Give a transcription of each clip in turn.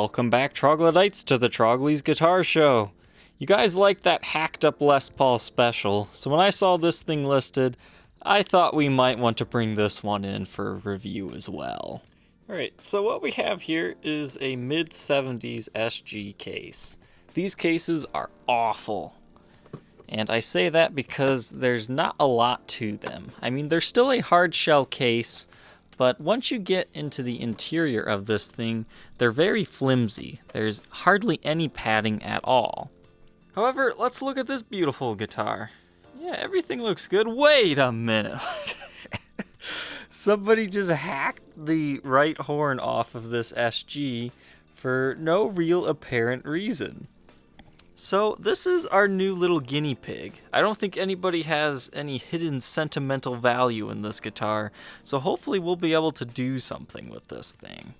Welcome back, troglodytes, to the Trogly's Guitar Show. You guys liked that hacked up Les Paul special, so when I saw this thing listed, I thought we might want to bring this one in for review as well. Alright, so what we have here is a mid-70s SG case. These cases are awful. And I say that because there's not a lot to them. I mean, they're still a hard shell case, but once you get into the interior of this thing, they're very flimsy. There's hardly any padding at all. However, let's look at this beautiful guitar. Yeah, everything looks good. Wait a minute. Somebody just hacked the right horn off of this SG for no real apparent reason. So this is our new little guinea pig. I don't think anybody has any hidden sentimental value in this guitar, so hopefully we'll be able to do something with this thing.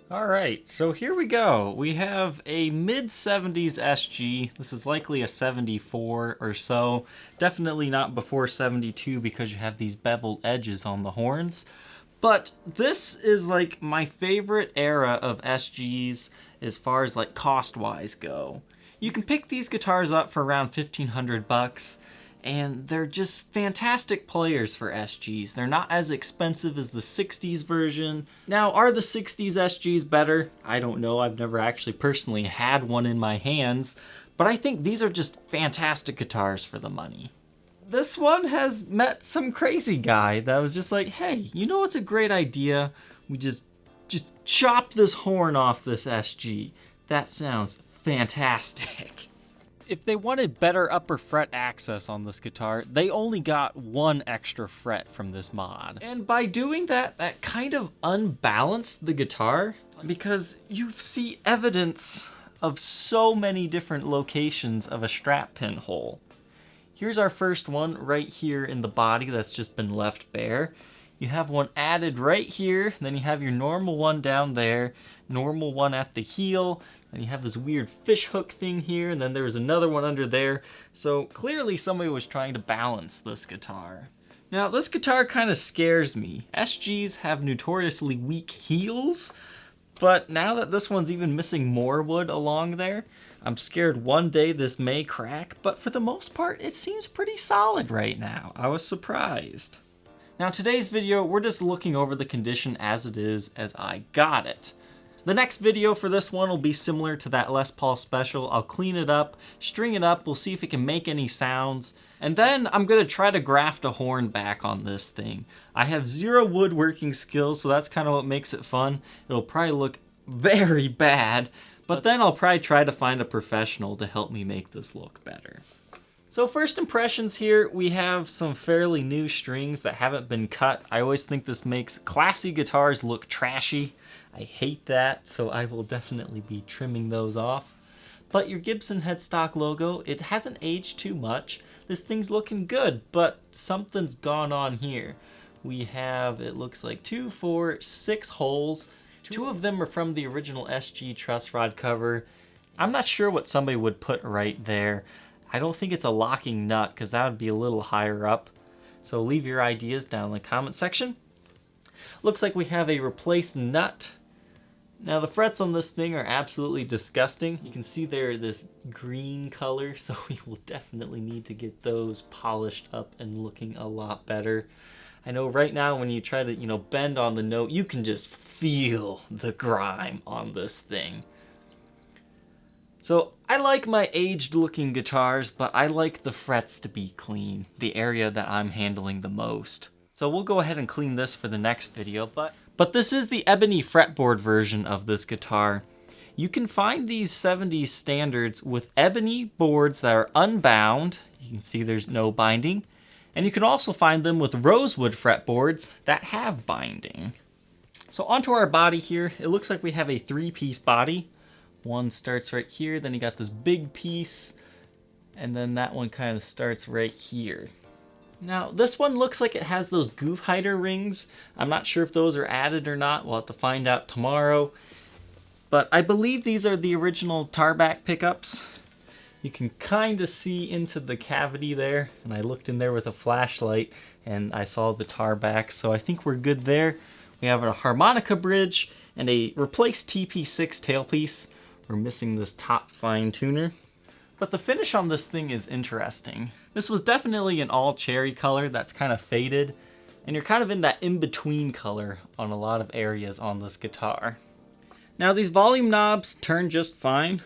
Alright, so here we go. We have a mid-70s SG. This is likely a 74 or so. Definitely not before 72 because you have these beveled edges on the horns. But this is like my favorite era of SGs as far as like cost-wise go. You can pick these guitars up for around $1,500 and they're just fantastic players for SGs. They're not as expensive as the 60s version. Now, are the 60s SGs better? I don't know. I've never actually personally had one in my hands, but I think these are just fantastic guitars for the money. This one has met some crazy guy that was just like, hey, you know what's a great idea? We just chop this horn off this SG. That sounds fantastic. If they wanted better upper fret access on this guitar, they only got one extra fret from this mod. And by doing that, that kind of unbalanced the guitar because you see evidence of so many different locations of a strap pin hole. Here's our first one right here in the body that's just been left bare. You have one added right here, then you have your normal one down there, normal one at the heel, and you have this weird fish hook thing here, and then there's another one under there. So clearly somebody was trying to balance this guitar. Now this guitar kind of scares me. SGs have notoriously weak heels, but now that this one's even missing more wood along there, I'm scared one day this may crack, but for the most part, it seems pretty solid right now. I was surprised. Now today's video, we're just looking over the condition as it is as I got it. The next video for this one will be similar to that Les Paul special. I'll clean it up, string it up, we'll see if it can make any sounds, and then I'm going to try to graft a horn back on this thing. I have zero woodworking skills, so that's kind of what makes it fun. It'll probably look very bad, but then I'll probably try to find a professional to help me make this look better. So first impressions here, we have some fairly new strings that haven't been cut. I always think this makes classy guitars look trashy. I hate that, so I will definitely be trimming those off. But your Gibson Headstock logo, it hasn't aged too much. This thing's looking good, but something's gone on here. We have, it looks like 2, 4, 6 holes. 2 of them are from the original SG truss rod cover. I'm not sure what somebody would put right there. I don't think it's a locking nut because that would be a little higher up. So leave your ideas down in the comment section. Looks like we have a replaced nut. Now the frets on this thing are absolutely disgusting. You can see they're this green color, so we will definitely need to get those polished up and looking a lot better. I know right now when you try to, bend on the note, you can just feel the grime on this thing. So I like my aged looking guitars, but I like the frets to be clean, the area that I'm handling the most. So we'll go ahead and clean this for the next video, but this is the ebony fretboard version of this guitar. You can find these 70s standards with ebony boards that are unbound. You can see there's no binding. And you can also find them with rosewood fretboards that have binding. So onto our body here, it looks like we have a 3-piece body. One starts right here, then you got this big piece, and then that one kind of starts right here. Now, this one looks like it has those goof hider rings. I'm not sure if those are added or not. We'll have to find out tomorrow. But I believe these are the original tarback pickups. You can kind of see into the cavity there, and I looked in there with a flashlight, and I saw the tarback, so I think we're good there. We have a harmonica bridge, and a replaced TP6 tailpiece. We're missing this top fine tuner. But the finish on this thing is interesting. This was definitely an all cherry color that's kind of faded, and you're kind of in that in-between color on a lot of areas on this guitar. Now these volume knobs turn just fine,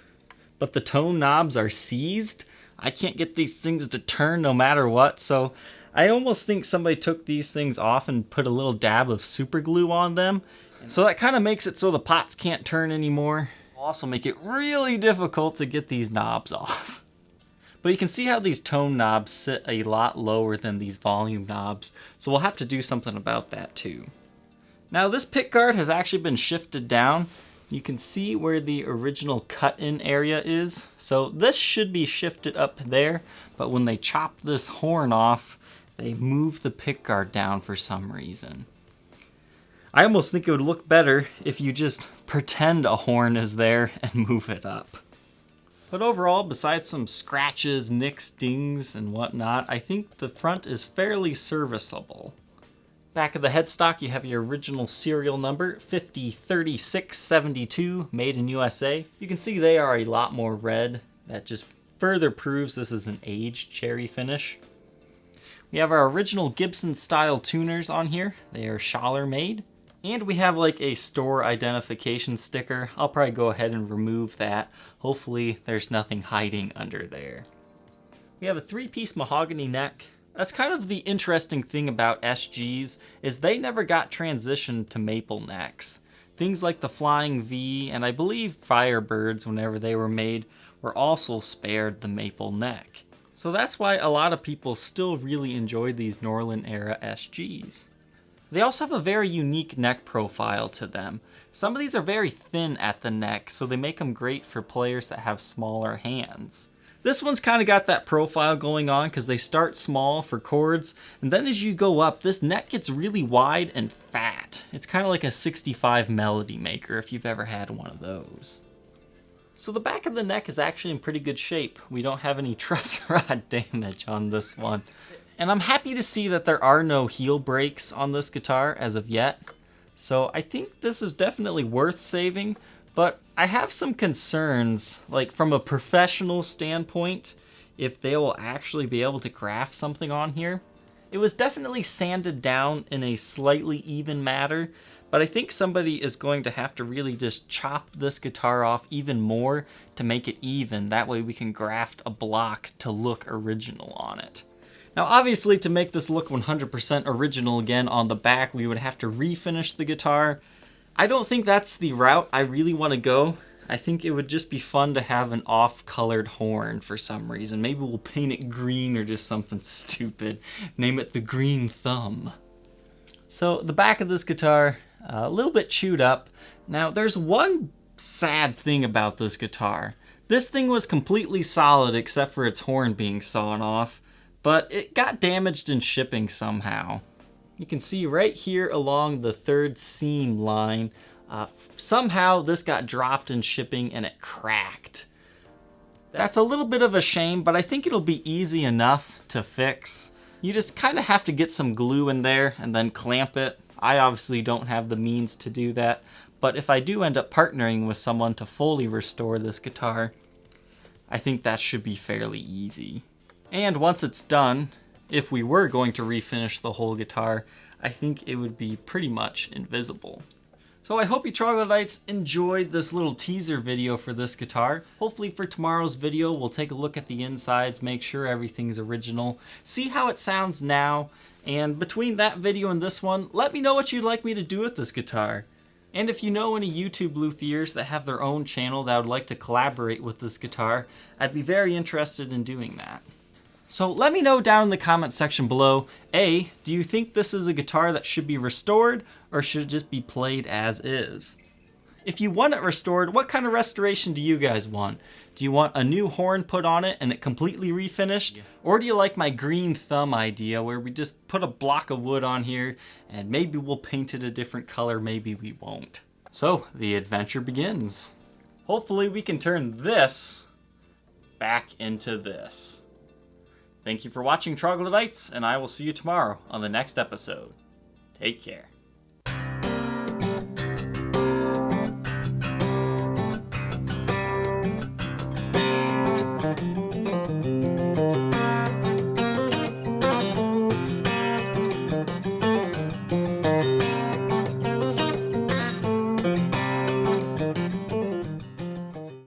but the tone knobs are seized. I can't get these things to turn no matter what, so I almost think somebody took these things off and put a little dab of super glue on them. So that kind of makes it so the pots can't turn anymore. It'll also make it really difficult to get these knobs off. But you can see how these tone knobs sit a lot lower than these volume knobs, so we'll have to do something about that too. Now this pickguard has actually been shifted down. You can see where the original cut-in area is. So this should be shifted up there, but when they chop this horn off, they move the pickguard down for some reason. I almost think it would look better if you just pretend a horn is there and move it up. But overall, besides some scratches, nicks, dings, and whatnot, I think the front is fairly serviceable. Back of the headstock, you have your original serial number, 503672, made in USA. You can see they are a lot more red. That just further proves this is an aged cherry finish. We have our original Gibson style tuners on here. They are Schaller made. And we have like a store identification sticker. I'll probably go ahead and remove that. Hopefully there's nothing hiding under there. We have a 3-piece mahogany neck. That's kind of the interesting thing about SGs, is they never got transitioned to maple necks. Things like the Flying V and I believe Firebirds, whenever they were made, were also spared the maple neck. So that's why a lot of people still really enjoy these Norlin era SGs. They also have a very unique neck profile to them. Some of these are very thin at the neck, so they make them great for players that have smaller hands. This one's kind of got that profile going on because they start small for chords, and then as you go up, this neck gets really wide and fat. It's kind of like a 65 Melody Maker if you've ever had one of those. So the back of the neck is actually in pretty good shape. We don't have any truss rod damage on this one. And I'm happy to see that there are no heel breaks on this guitar as of yet. So I think this is definitely worth saving, but I have some concerns, like from a professional standpoint, if they will actually be able to graft something on here. It was definitely sanded down in a slightly even manner, but I think somebody is going to have to really just chop this guitar off even more to make it even. That way we can graft a block to look original on it. Now obviously to make this look 100% original again on the back, we would have to refinish the guitar. I don't think that's the route I really want to go. I think it would just be fun to have an off-colored horn for some reason. Maybe we'll paint it green or just something stupid. Name it the Green Thumb. So the back of this guitar, a little bit chewed up. Now there's one sad thing about this guitar. This thing was completely solid except for its horn being sawn off, but it got damaged in shipping somehow. You can see right here along the third seam line, somehow this got dropped in shipping and it cracked. That's a little bit of a shame, but I think it'll be easy enough to fix. You just kind of have to get some glue in there and then clamp it. I obviously don't have the means to do that, but if I do end up partnering with someone to fully restore this guitar, I think that should be fairly easy. And once it's done, if we were going to refinish the whole guitar, I think it would be pretty much invisible. So I hope you troglodytes enjoyed this little teaser video for this guitar. Hopefully for tomorrow's video, we'll take a look at the insides, make sure everything's original, see how it sounds now, and between that video and this one, let me know what you'd like me to do with this guitar. And if you know any YouTube luthiers that have their own channel that would like to collaborate with this guitar, I'd be very interested in doing that. So let me know down in the comment section below, A, do you think this is a guitar that should be restored or should it just be played as is? If you want it restored, what kind of restoration do you guys want? Do you want a new horn put on it and it completely refinished? Yeah. Or do you like my Green Thumb idea where we just put a block of wood on here and maybe we'll paint it a different color, maybe we won't. So the adventure begins. Hopefully we can turn this back into this. Thank you for watching, troglodytes, and I will see you tomorrow on the next episode. Take care.